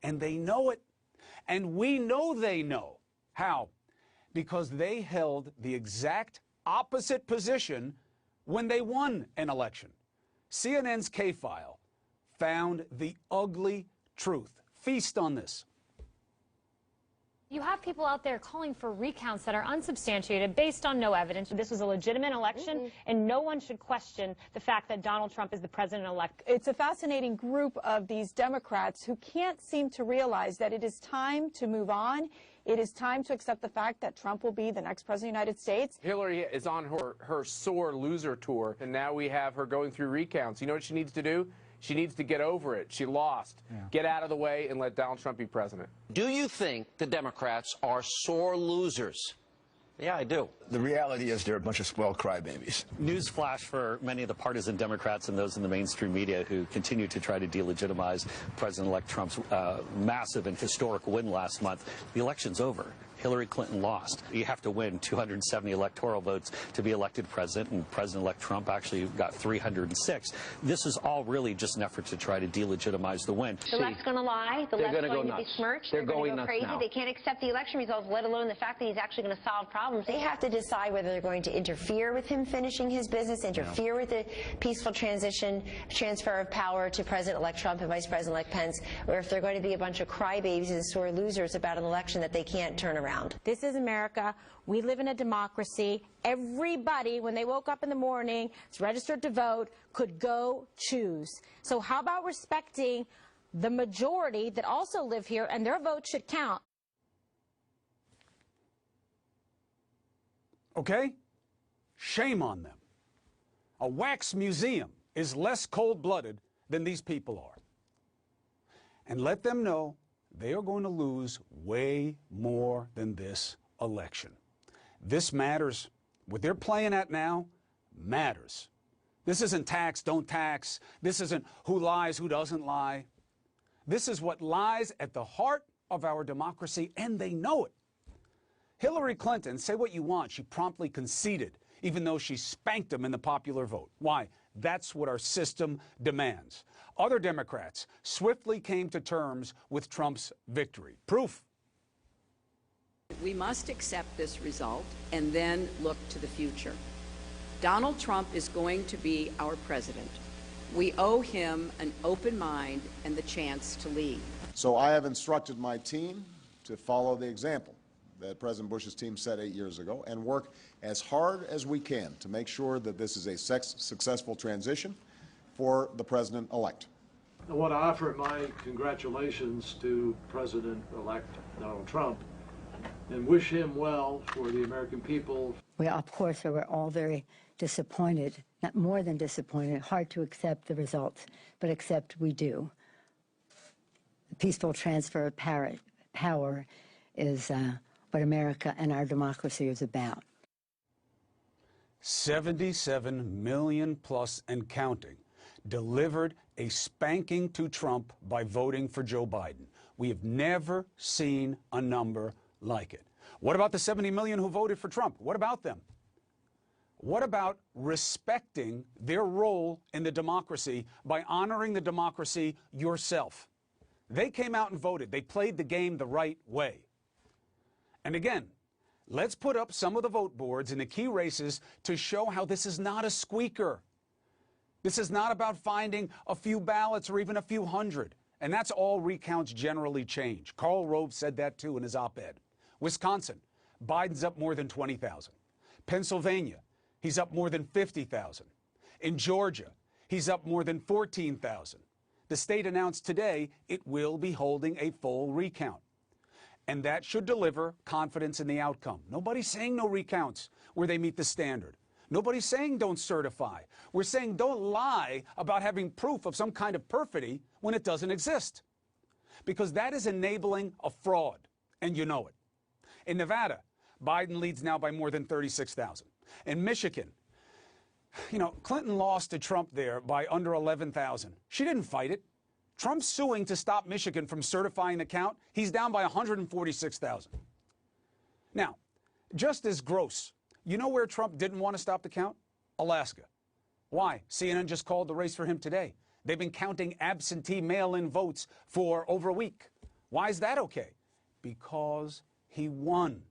And they know it. And we know they know. How? Because they held the exact opposite position when they won an election. CNN's K-File found the ugly truth. Feast on this. You have people out there calling for recounts that are unsubstantiated based on no evidence. This was a legitimate election, and no one should question the fact that Donald Trump is the president-elect. It's a fascinating group of these Democrats who can't seem to realize that it is time to move on. It is time to accept the fact that Trump will be the next president of the United States. Hillary is on her sore loser tour, and now we have her going through recounts. You know what she needs to do? She needs to get over it. She lost. Yeah. Get out of the way and let Donald Trump be president. Do you think the Democrats are sore losers? Yeah, I do. The reality is they're a bunch of spoiled crybabies. Newsflash for many of the partisan Democrats and those in the mainstream media who continue to try to delegitimize President-elect Trump's massive and historic win last month. The election's over. Hillary Clinton lost. You have to win 270 electoral votes to be elected president, and President-elect Trump actually got 306. This is all really just an effort to try to delegitimize the win. The left's going to lie. The left's going to be smirched. They're going to go crazy. Now. They can't accept the election results, let alone the fact that he's actually going to solve problems. They have to decide whether they're going to interfere with him finishing his business, interfere with the peaceful transfer of power to President-elect Trump and Vice President-elect Pence, or if they're going to be a bunch of crybabies and sore losers about an election that they can't turn around. This is America. We live in a democracy. Everybody, when they woke up in the morning, is registered to vote, could go choose. So how about respecting the majority that also live here, and their vote should count? Okay? Shame on them. A wax museum is less cold-blooded than these people are. And let them know they are going to lose way more than this election. This matters. What they're playing at now matters. This isn't tax, don't tax. This isn't who lies, who doesn't lie. This is what lies at the heart of our democracy, and they know it. Hillary Clinton, say what you want, she promptly conceded, even though she spanked him in the popular vote. Why? That's what our system demands. Other Democrats swiftly came to terms with Trump's victory. Proof. We must accept this result and then look to the future. Donald Trump is going to be our president. We owe him an open mind and the chance to lead. So I have instructed my team to follow the example that President Bush's team set 8 years ago and work as hard as we can to make sure that this is a successful transition for the president-elect. I want to offer my congratulations to President-elect Donald Trump and wish him well for the American people. We, of course, we're all very disappointed, not more than disappointed, hard to accept the results, but accept we do. The peaceful transfer of power is what America and our democracy is about. 77 million plus and counting delivered a spanking to Trump by voting for Joe Biden. We have never seen a number like it. What about the 70 million who voted for Trump? What about them? What about respecting their role in the democracy by honoring the democracy yourself? They came out and voted. They played the game the right way. And again, let's put up some of the vote boards in the key races to show how this is not a squeaker. This is not about finding a few ballots or even a few hundred. And that's all recounts generally change. Karl Rove said that too in his op-ed. Wisconsin, Biden's up more than 20,000. Pennsylvania, he's up more than 50,000. In Georgia, he's up more than 14,000. The state announced today it will be holding a full recount. And that should deliver confidence in the outcome. Nobody's saying no recounts where they meet the standard. Nobody's saying don't certify. We're saying don't lie about having proof of some kind of perfidy when it doesn't exist. Because that is enabling a fraud, and you know it. In Nevada, Biden leads now by more than 36,000. In Michigan, Clinton lost to Trump there by under 11,000. She didn't fight it. Trump's suing to stop Michigan from certifying the count. He's down by 146,000. Now, just as gross, you know where Trump didn't want to stop the count? Alaska. Why? CNN just called the race for him today. They've been counting absentee mail-in votes for over a week. Why is that okay? Because he won.